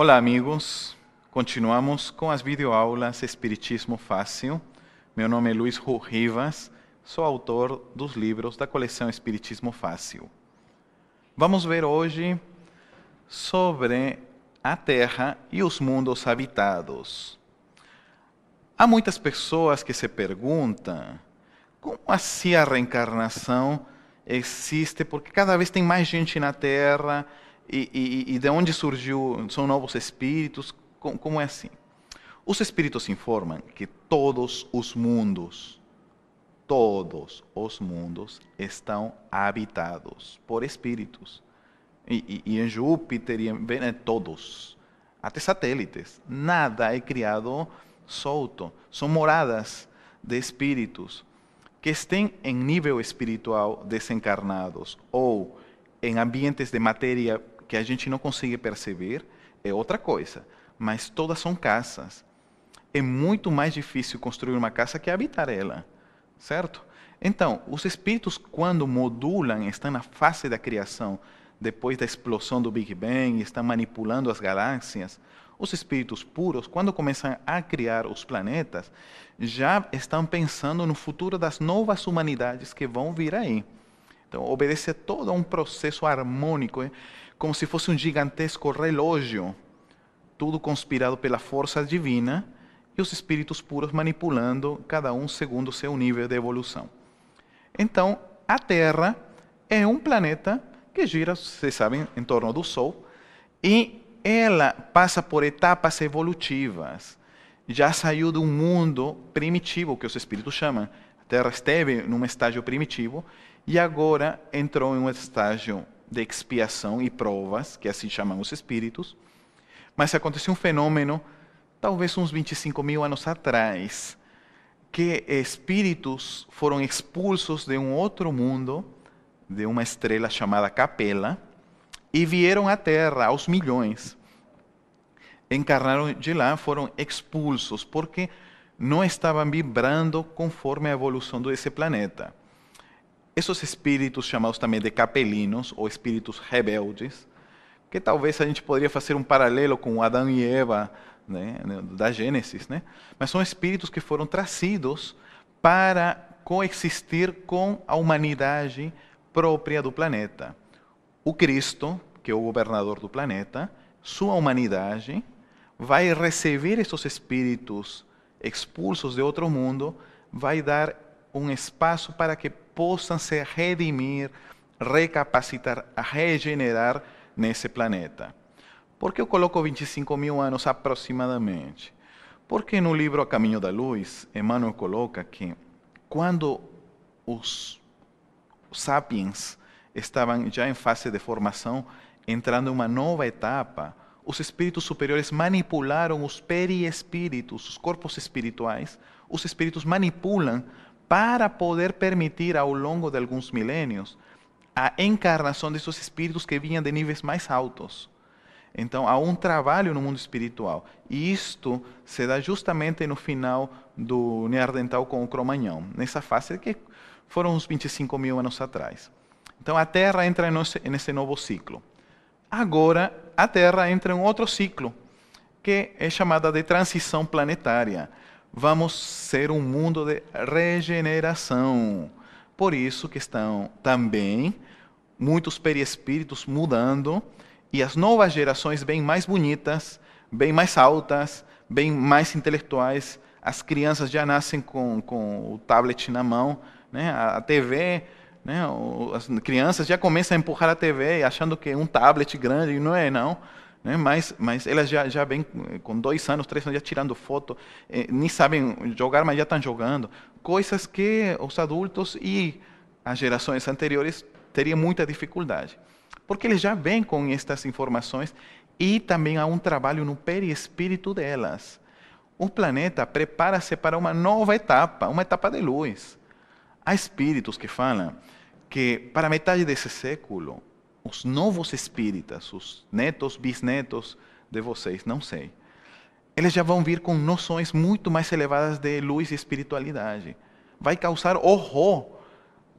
Olá, amigos. Continuamos com as videoaulas Espiritismo Fácil. Meu nome é Luiz Rivas, sou autor dos livros da coleção Espiritismo Fácil. Vamos ver hoje sobre a Terra e os mundos habitados. Há muitas pessoas que se perguntam como assim a reencarnação existe, porque cada vez tem mais gente na Terra e de onde surgiu, são novos espíritos, como é assim? Os espíritos informam que todos os mundos estão habitados por espíritos. E em Júpiter, e em Vênus, todos, até satélites. Nada é criado solto. São moradas de espíritos que estén em nível espiritual desencarnados ou em ambientes de matéria que a gente não consegue perceber, é outra coisa. Mas todas são casas. É muito mais difícil construir uma casa que habitar ela, certo? Então, os espíritos, quando modulam, estão na fase da criação, depois da explosão do Big Bang, estão manipulando as galáxias. Os espíritos puros, quando começam a criar os planetas, já estão pensando no futuro das novas humanidades que vão vir aí. Então, obedece todo a um processo harmônico, como se fosse um gigantesco relógio, tudo conspirado pela força divina, e os espíritos puros manipulando, cada um segundo o seu nível de evolução. Então, a Terra é um planeta que gira, vocês sabem, em torno do Sol, e ela passa por etapas evolutivas. Já saiu de um mundo primitivo, que os espíritos chamam. A Terra esteve num estágio primitivo, e agora entrou em um estágio de expiação e provas, que assim chamam os espíritos. Mas aconteceu um fenômeno, talvez uns 25 mil anos atrás, que espíritos foram expulsos de um outro mundo, de uma estrela chamada Capella, e vieram à Terra aos milhões. Encarnaram de lá, foram expulsos, porque não estavam vibrando conforme a evolução desse planeta. Esses espíritos, chamados também de capelinos, ou espíritos rebeldes, que talvez a gente poderia fazer um paralelo com Adão e Eva, né, da Gênesis, né? Mas são espíritos que foram trazidos para coexistir com a humanidade própria do planeta. O Cristo, que é o governador do planeta, sua humanidade, vai receber esses espíritos expulsos de outro mundo, vai dar um espaço para que possam se redimir, recapacitar, regenerar nesse planeta. Por que eu coloco 25 mil anos aproximadamente? Porque no livro A Caminho da Luz, Emmanuel coloca que quando os sapiens estavam já em fase de formação, entrando em uma nova etapa, os espíritos superiores manipularam os periespíritos, os corpos espirituais. Os espíritos manipulam para poder permitir, ao longo de alguns milênios, a encarnação desses espíritos que vinham de níveis mais altos. Então, há um trabalho no mundo espiritual. E isto se dá justamente no final do Neandertal com o Cro-Magnon, nessa fase que foram uns 25 mil anos atrás. Então, a Terra entra nesse novo ciclo. Agora, a Terra entra em outro ciclo, que é chamada de transição planetária. Vamos ser um mundo de regeneração. Por isso que estão também muitos perispíritos mudando, e as novas gerações bem mais bonitas, bem mais altas, bem mais intelectuais. As crianças já nascem com o tablet na mão, né? A TV, né? As crianças já começam a empurrar a TV achando que é um tablet grande, e não é não. Né? Mas elas já vêm com 2 anos, 3 anos, já tirando foto, nem sabem jogar, mas já estão jogando. Coisas que os adultos e as gerações anteriores teriam muita dificuldade. Porque eles já vêm com estas informações, e também há um trabalho no perispírito delas. O planeta prepara-se para uma nova etapa, uma etapa de luz. Há espíritos que falam que para metade desse século, os novos espíritas, os netos, bisnetos de vocês, não sei, eles já vão vir com noções muito mais elevadas de luz e espiritualidade. Vai causar horror.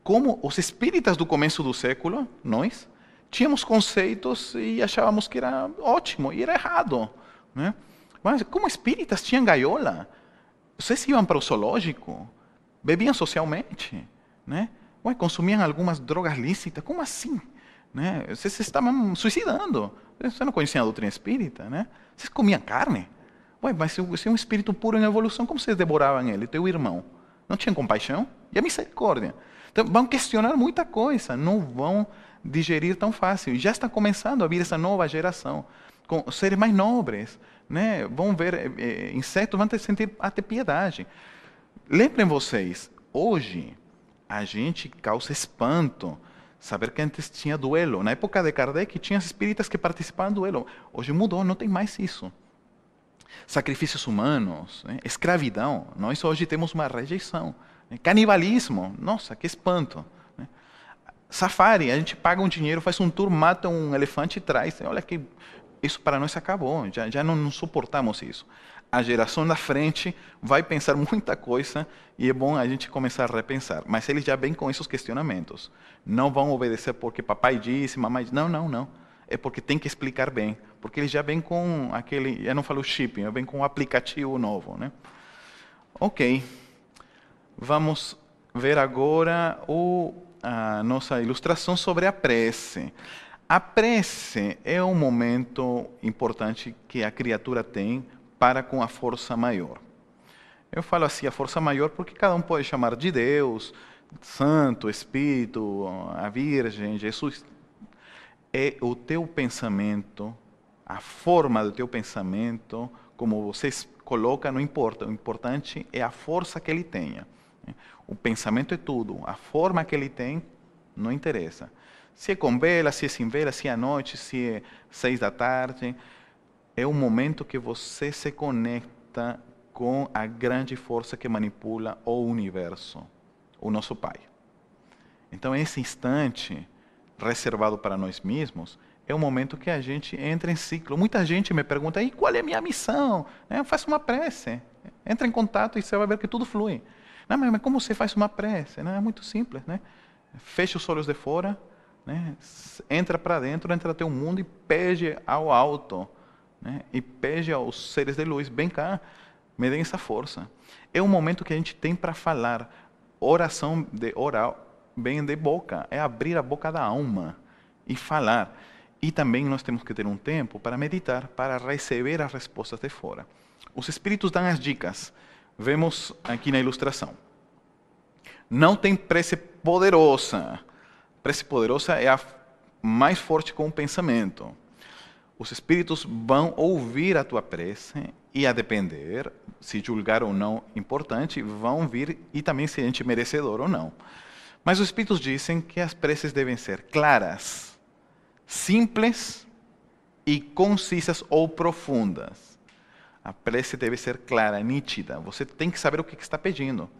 Como os espíritas do começo do século, nós, tínhamos conceitos e achávamos que era ótimo e era errado, né? Mas como espíritas tinham gaiola, vocês iam para o zoológico, bebiam socialmente, né? Ué, consumiam algumas drogas lícitas, como assim? Né? Vocês estavam suicidando. Vocês não conheciam a doutrina espírita, né? Vocês comiam carne. Ué, mas se é um espírito puro em evolução, como vocês devoravam ele, teu irmão? Não tinham compaixão? E a misericórdia? Então, vão questionar muita coisa, não vão digerir tão fácil. Já está começando a vir essa nova geração, com seres mais nobres, né? Vão ver insetos, vão sentir até piedade. Lembrem vocês, hoje a gente causa espanto saber que antes tinha duelo. Na época de Kardec, tinha espíritas que participavam do duelo. Hoje mudou, não tem mais isso. Sacrifícios humanos, né? Escravidão, nós hoje temos uma rejeição. Né? Canibalismo, nossa, que espanto. Né? Safari, a gente paga um dinheiro, faz um tour, mata um elefante e traz. Olha que isso para nós acabou, já não suportamos isso. A geração da frente vai pensar muita coisa e é bom a gente começar a repensar. Mas eles já vêm com esses questionamentos. Não vão obedecer porque papai disse, mamãe disse. Não, não, não. É porque tem que explicar bem. Porque eles já vêm com aquele, eu não falo shipping, eu venho com um aplicativo novo, né? Ok. Vamos ver agora a nossa ilustração sobre a prece. A prece é um momento importante que a criatura tem para com a força maior. Eu falo assim, a força maior, porque cada um pode chamar de Deus, Santo, Espírito, a Virgem, Jesus. É o teu pensamento, a forma do teu pensamento, como você coloca, não importa. O importante é a força que ele tenha. O pensamento é tudo. A forma que ele tem, não interessa. Se é com vela, se é sem vela, se é à noite, se é 6 da tarde. É o momento que você se conecta com a grande força que manipula o universo, o nosso Pai. Então, esse instante reservado para nós mesmos é o momento que a gente entra em ciclo. Muita gente me pergunta, e qual é a minha missão? Faça uma prece. Entra em contato e você vai ver que tudo flui. Não, mas como você faz uma prece? Não, é muito simples. Né? Fecha os olhos de fora, né? Entra para dentro, entra até o mundo e pede ao alto. Né? E pede aos seres de luz, vem cá, me deem essa força. É um momento que a gente tem para falar. Oração de orar vem de boca, é abrir a boca da alma e falar. E também nós temos que ter um tempo para meditar, para receber as respostas de fora. Os espíritos dão as dicas. Vemos aqui na ilustração. Não tem prece poderosa. Prece poderosa é a mais forte com o pensamento. Os espíritos vão ouvir a tua prece e, a depender, se julgar ou não importante, vão vir e também se a gente é merecedor ou não. Mas os espíritos dizem que as preces devem ser claras, simples e concisas ou profundas. A prece deve ser clara, nítida. Você tem que saber o que está pedindo.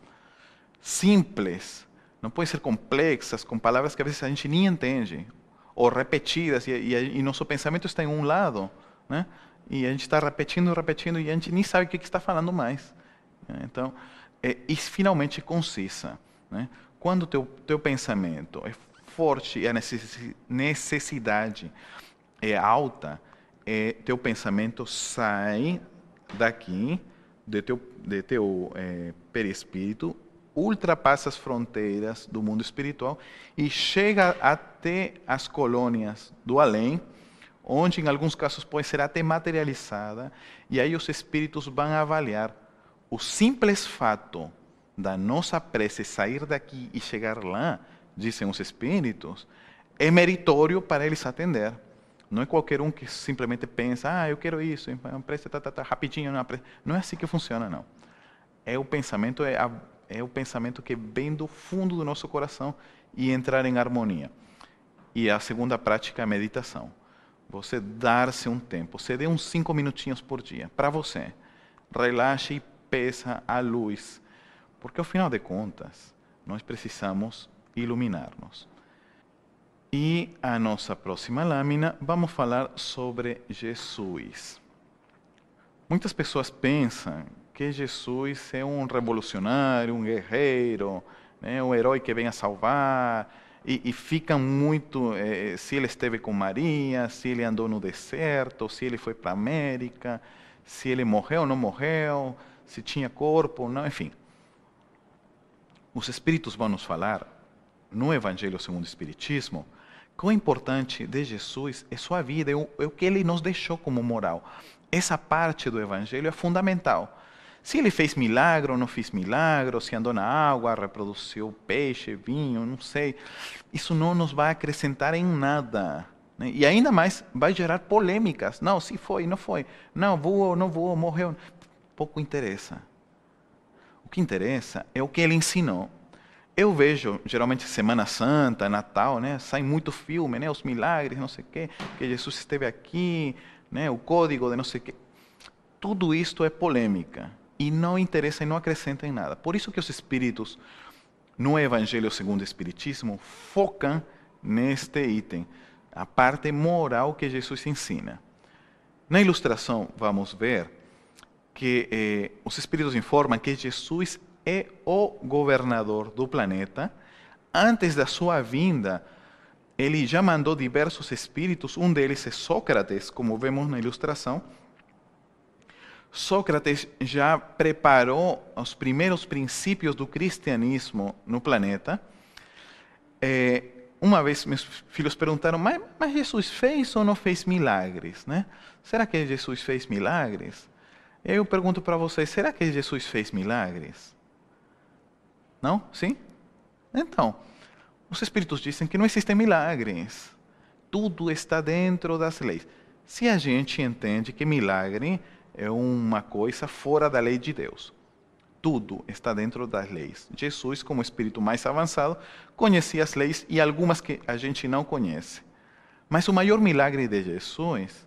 Simples. Não pode ser complexas, com palavras que às vezes a gente nem entende. Ou repetidas, e nosso pensamento está em um lado, né? E a gente está repetindo e a gente nem sabe o que está falando mais. Então, e finalmente concisa. Né? Quando o teu pensamento é forte e a necessidade é alta, teu pensamento sai daqui, de teu perispírito, ultrapassa as fronteiras do mundo espiritual e chega até as colônias do além, onde em alguns casos pode ser até materializada, e aí os espíritos vão avaliar o simples fato da nossa prece sair daqui e chegar lá, dizem os espíritos, é meritório para eles atender. Não é qualquer um que simplesmente pensa, eu quero isso, uma prece rapidinho, não é assim que funciona, não. O pensamento é o pensamento que vem do fundo do nosso coração e entrar em harmonia. E a segunda prática é a meditação. Você dar-se um tempo, você dê uns 5 minutinhos por dia para você. Relaxe e peça a luz. Porque, ao final de contas, nós precisamos iluminar-nos. E a nossa próxima lâmina, vamos falar sobre Jesus. Muitas pessoas pensam que Jesus é um revolucionário, um guerreiro, né, um herói que vem a salvar. e ficam muito, se ele esteve com Maria, se ele andou no deserto, se ele foi para a América, se ele morreu ou não morreu, se tinha corpo ou não, enfim. Os Espíritos vão nos falar, no Evangelho segundo o Espiritismo, que o importante de Jesus é sua vida, é o que ele nos deixou como moral. Essa parte do Evangelho é fundamental. Se ele fez milagre ou não fez milagre, se andou na água, reproduziu peixe, vinho, não sei, isso não nos vai acrescentar em nada. Né? E ainda mais vai gerar polêmicas. Não, se foi, não foi. Não, voou, não voou, morreu. Pouco interessa. O que interessa é o que ele ensinou. Eu vejo, geralmente Semana Santa, Natal, né, sai muito filme, né, os milagres, não sei o quê, que Jesus esteve aqui, né, o código de não sei o quê. Tudo isto é polêmica e não interessa e não acrescenta em nada. Por isso que os espíritos, no Evangelho segundo o Espiritismo, focam neste item, a parte moral que Jesus ensina. Na ilustração, vamos ver que os espíritos informam que Jesus é o governador do planeta. Antes da sua vinda, ele já mandou diversos espíritos, um deles é Sócrates, como vemos na ilustração. Sócrates já preparou os primeiros princípios do cristianismo no planeta. Uma vez meus filhos perguntaram, mas Jesus fez ou não fez milagres? Né? Será que Jesus fez milagres? Eu pergunto para vocês, será que Jesus fez milagres? Não? Sim? Então, os Espíritos dizem que não existem milagres. Tudo está dentro das leis. Se a gente entende que milagre é uma coisa fora da lei de Deus, tudo está dentro das leis. Jesus, como espírito mais avançado, conhecia as leis e algumas que a gente não conhece. Mas o maior milagre de Jesus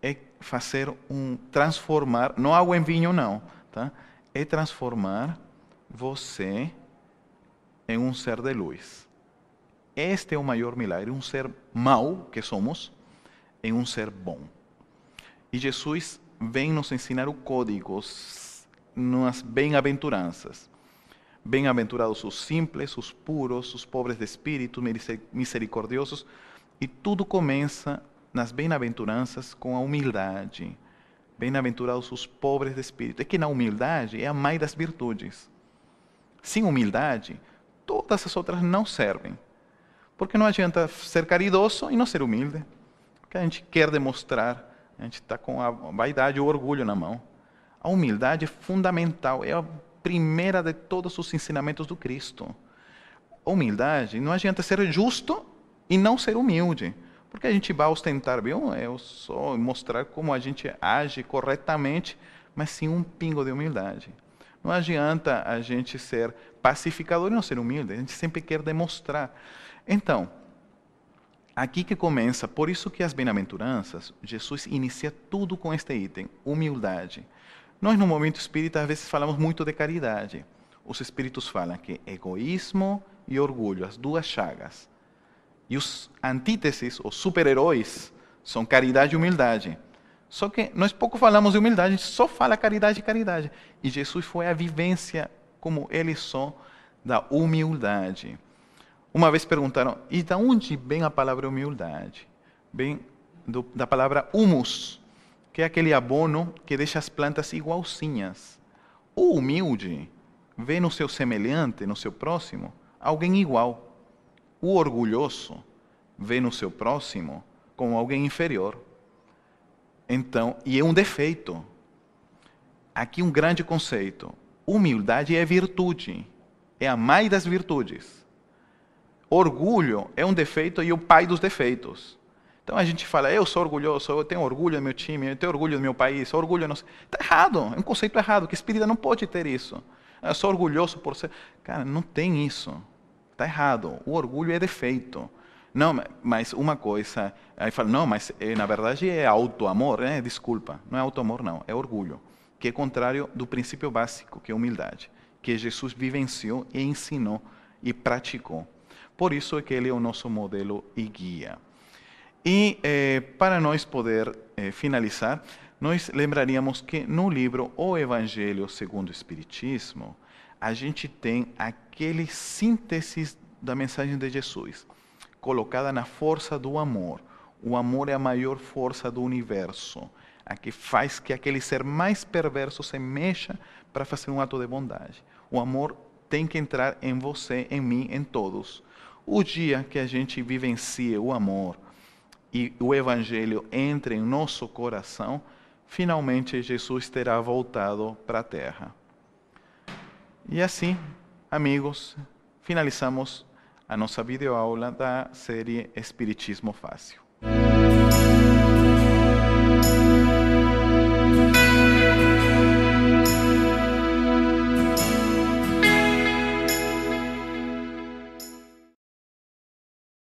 é transformar, não água em vinho não, tá? É transformar você em um ser de luz. Este é o maior milagre, um ser mau que somos, em um ser bom. E Jesus vem nos ensinar o código, nas bem-aventuranças. Bem-aventurados os simples, os puros, os pobres de espírito, misericordiosos. E tudo começa nas bem-aventuranças com a humildade. Bem-aventurados os pobres de espírito. É que na humildade é a mãe das virtudes. Sem humildade, todas as outras não servem. Porque não adianta ser caridoso e não ser humilde. Porque a gente quer demonstrar, a gente está com a vaidade e o orgulho na mão. A humildade é fundamental, é a primeira de todos os ensinamentos do Cristo. A humildade, não adianta ser justo e não ser humilde. Porque a gente vai ostentar, viu? Eu só mostrar como a gente age corretamente, mas sem um pingo de humildade. Não adianta a gente ser pacificador e não ser humilde. A gente sempre quer demonstrar. Então, aqui que começa, por isso que as bem-aventuranças, Jesus inicia tudo com este item, humildade. Nós no movimento espírita às vezes falamos muito de caridade. Os espíritos falam que egoísmo e orgulho, as duas chagas. E os antíteses, os super-heróis, são caridade e humildade. Só que nós pouco falamos de humildade, a gente só fala caridade e caridade. E Jesus foi a vivência, como ele só, da humildade. Uma vez perguntaram, e de onde vem a palavra humildade? Vem da palavra humus, que é aquele abono que deixa as plantas igualzinhas. O humilde vê no seu semelhante, no seu próximo, alguém igual. O orgulhoso vê no seu próximo como alguém inferior. Então, e é um defeito. Aqui um grande conceito. Humildade é virtude. É a mãe das virtudes. Orgulho é um defeito e o pai dos defeitos. Então a gente fala, eu sou orgulhoso, eu tenho orgulho do meu time, eu tenho orgulho do meu país, orgulho não sei. Está errado, é um conceito errado, que espírita não pode ter isso. Eu sou orgulhoso por ser... Cara, não tem isso. Está errado. O orgulho é defeito. Não, mas uma coisa... Aí fala, não, mas na verdade é auto-amor, né? Desculpa, não é auto-amor não, é orgulho. Que é contrário do princípio básico, que é humildade. Que Jesus vivenciou e ensinou e praticou. Por isso é que ele é o nosso modelo e guia. E para nós poder finalizar, nós lembraríamos que no livro O Evangelho segundo o Espiritismo, a gente tem aquele síntese da mensagem de Jesus, colocada na força do amor. O amor é a maior força do universo, a que faz que aquele ser mais perverso se mexa para fazer um ato de bondade. O amor tem que entrar em você, em mim, em todos. O dia que a gente vivencia o amor e o Evangelho entre em nosso coração, finalmente Jesus terá voltado para a terra. E assim, amigos, finalizamos a nossa videoaula da série Espiritismo Fácil.